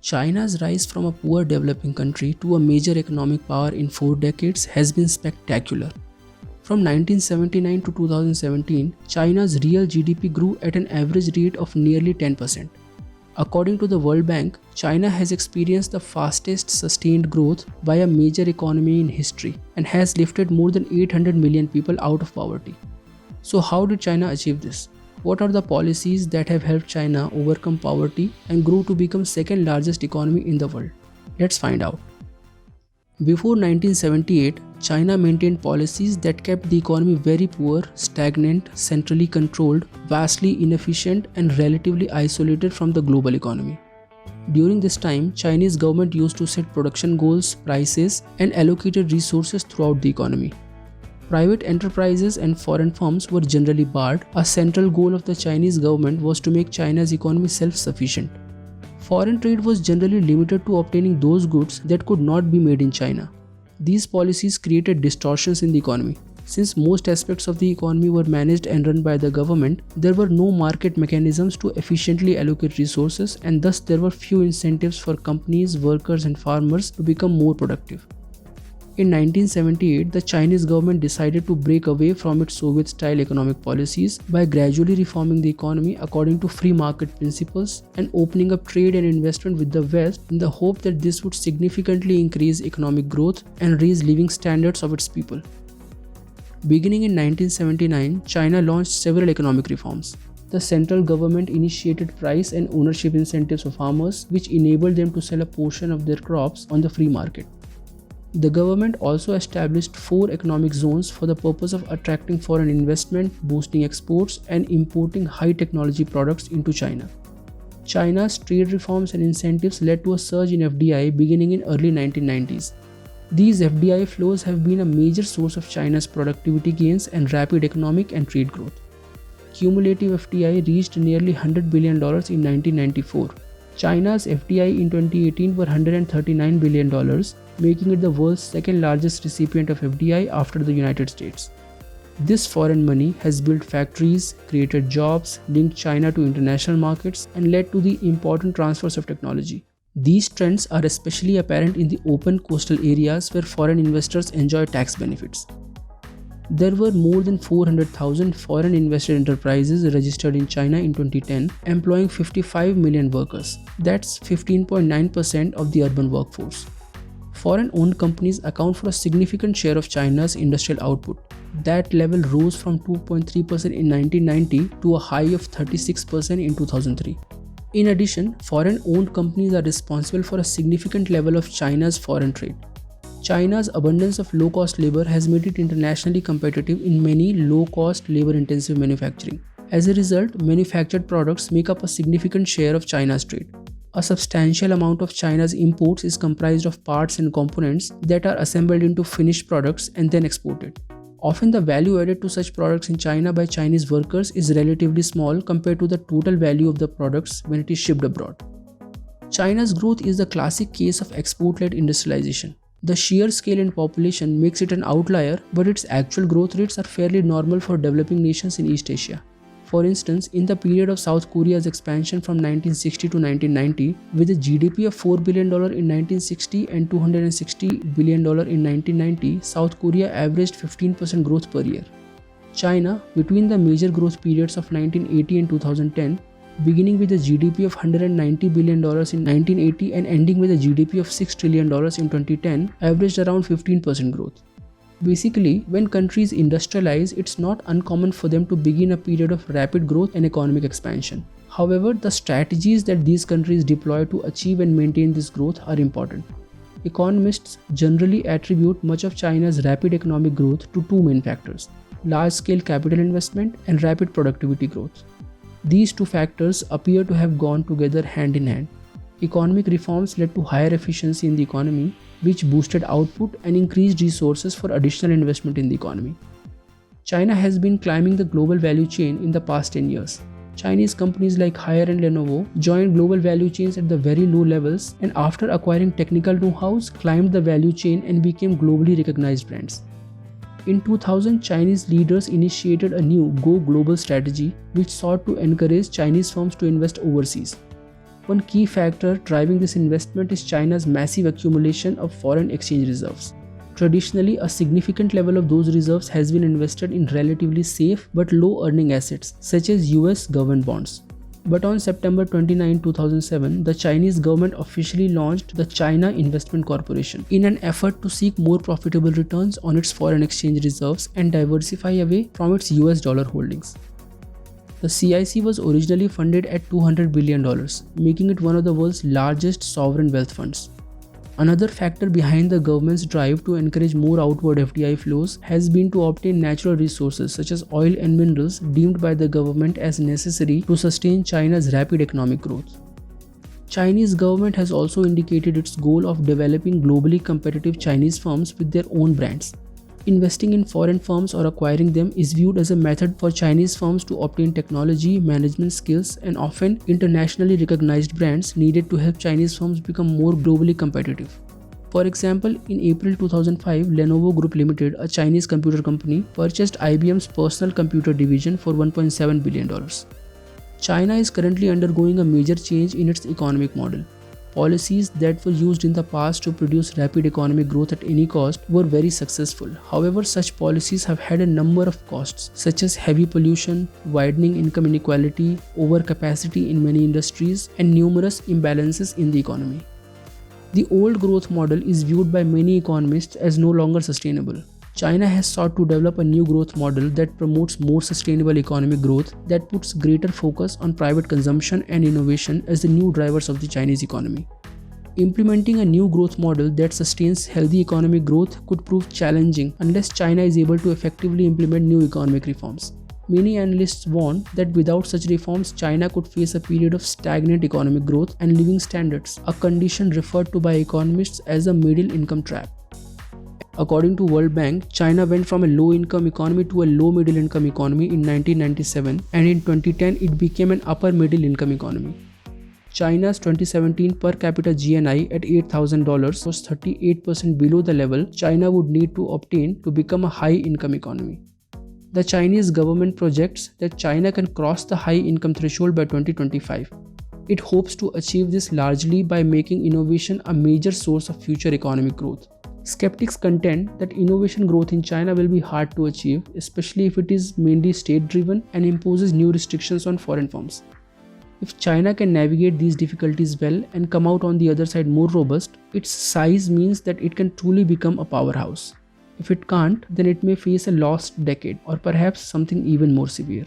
China's rise from a poor developing country to a major economic power in 4 decades has been spectacular. From 1979 to 2017, China's real GDP grew at an average rate of nearly 10%. According to the World Bank, China has experienced the fastest sustained growth by a major economy in history and has lifted more than 800 million people out of poverty. So, how did China achieve this? What are the policies that have helped China overcome poverty and grow to become second largest economy in the world? Let's find out. Before 1978, China maintained policies that kept the economy very poor, stagnant, centrally controlled, vastly inefficient, and relatively isolated from the global economy. During this time, Chinese government used to set production goals, prices, and allocated resources throughout the economy. Private enterprises and foreign firms were generally barred. A central goal of the Chinese government was to make China's economy self-sufficient. Foreign trade was generally limited to obtaining those goods that could not be made in China. These policies created distortions in the economy. Since most aspects of the economy were managed and run by the government, there were no market mechanisms to efficiently allocate resources, and thus there were few incentives for companies, workers, and farmers to become more productive. In 1978, the Chinese government decided to break away from its Soviet-style economic policies by gradually reforming the economy according to free market principles and opening up trade and investment with the West in the hope that this would significantly increase economic growth and raise living standards of its people. Beginning in 1979, China launched several economic reforms. The central government initiated price and ownership incentives for farmers, which enabled them to sell a portion of their crops on the free market. The government also established 4 economic zones for the purpose of attracting foreign investment, boosting exports, and importing high technology products into China. China's trade reforms and incentives led to a surge in FDI beginning in early 1990s. These FDI flows have been a major source of China's productivity gains and rapid economic and trade growth. Cumulative FDI reached nearly $100 billion in 1994. China's FDI in 2018 were $139 billion, making it the world's second largest recipient of FDI after the United States. This foreign money has built factories, created jobs, linked China to international markets, and led to the important transfers of technology. These trends are especially apparent in the open coastal areas where foreign investors enjoy tax benefits. There were more than 400,000 foreign invested enterprises registered in China in 2010, employing 55 million workers. That's 15.9% of the urban workforce. Foreign-owned companies account for a significant share of China's industrial output. That level rose from 2.3% in 1990 to a high of 36% in 2003. In addition, foreign-owned companies are responsible for a significant level of China's foreign trade. China's abundance of low-cost labor has made it internationally competitive in many low-cost, labor-intensive manufacturing. As a result, manufactured products make up a significant share of China's trade. A substantial amount of China's imports is comprised of parts and components that are assembled into finished products and then exported. Often the value added to such products in China by Chinese workers is relatively small compared to the total value of the products when it is shipped abroad. China's growth is the classic case of export-led industrialization. The sheer scale and population makes it an outlier, but its actual growth rates are fairly normal for developing nations in East Asia. For instance, in the period of South Korea's expansion from 1960 to 1990, with a GDP of $4 billion in 1960 and $260 billion in 1990, South Korea averaged 15% growth per year. China, between the major growth periods of 1980 and 2010, beginning with a GDP of $190 billion in 1980 and ending with a GDP of $6 trillion in 2010, averaged around 15% growth. Basically, when countries industrialize, it's not uncommon for them to begin a period of rapid growth and economic expansion. However, the strategies that these countries deploy to achieve and maintain this growth are important. Economists generally attribute much of China's rapid economic growth to 2 main factors: large-scale capital investment and rapid productivity growth. These 2 factors appear to have gone together hand in hand. Economic reforms led to higher efficiency in the economy, which boosted output and increased resources for additional investment in the economy. China has been climbing the global value chain in the past 10 years. Chinese companies like Haier and Lenovo joined global value chains at the very low levels and after acquiring technical know-hows climbed the value chain and became globally recognized brands. In 2000, Chinese leaders initiated a new Go Global strategy which sought to encourage Chinese firms to invest overseas. One key factor driving this investment is China's massive accumulation of foreign exchange reserves. Traditionally, a significant level of those reserves has been invested in relatively safe but low-earning assets, such as US government bonds. But on September 29, 2007, the Chinese government officially launched the China Investment Corporation in an effort to seek more profitable returns on its foreign exchange reserves and diversify away from its US dollar holdings. The CIC was originally funded at $200 billion, making it one of the world's largest sovereign wealth funds. Another factor behind the government's drive to encourage more outward FDI flows has been to obtain natural resources such as oil and minerals deemed by the government as necessary to sustain China's rapid economic growth. Chinese government has also indicated its goal of developing globally competitive Chinese firms with their own brands. Investing in foreign firms or acquiring them is viewed as a method for Chinese firms to obtain technology, management skills, and often internationally recognized brands needed to help Chinese firms become more globally competitive. For example, in April 2005, Lenovo Group Limited, a Chinese computer company, purchased IBM's personal computer division for $1.7 billion. China is currently undergoing a major change in its economic model. Policies that were used in the past to produce rapid economic growth at any cost were very successful. However, such policies have had a number of costs, such as heavy pollution, widening income inequality, overcapacity in many industries, and numerous imbalances in the economy. The old growth model is viewed by many economists as no longer sustainable. China has sought to develop a new growth model that promotes more sustainable economic growth that puts greater focus on private consumption and innovation as the new drivers of the Chinese economy. Implementing a new growth model that sustains healthy economic growth could prove challenging unless China is able to effectively implement new economic reforms. Many analysts warn that without such reforms, China could face a period of stagnant economic growth and living standards, a condition referred to by economists as a middle income trap. According to World Bank, China went from a low-income economy to a low-middle income economy in 1997, and in 2010 it became an upper-middle income economy. China's 2017 per capita GNI at $8,000 was 38% below the level China would need to obtain to become a high-income economy. The Chinese government projects that China can cross the high-income threshold by 2025. It hopes to achieve this largely by making innovation a major source of future economic growth. Skeptics contend that innovation growth in China will be hard to achieve, especially if it is mainly state-driven and imposes new restrictions on foreign firms. If China can navigate these difficulties well and come out on the other side more robust, its size means that it can truly become a powerhouse. If it can't, then it may face a lost decade or perhaps something even more severe.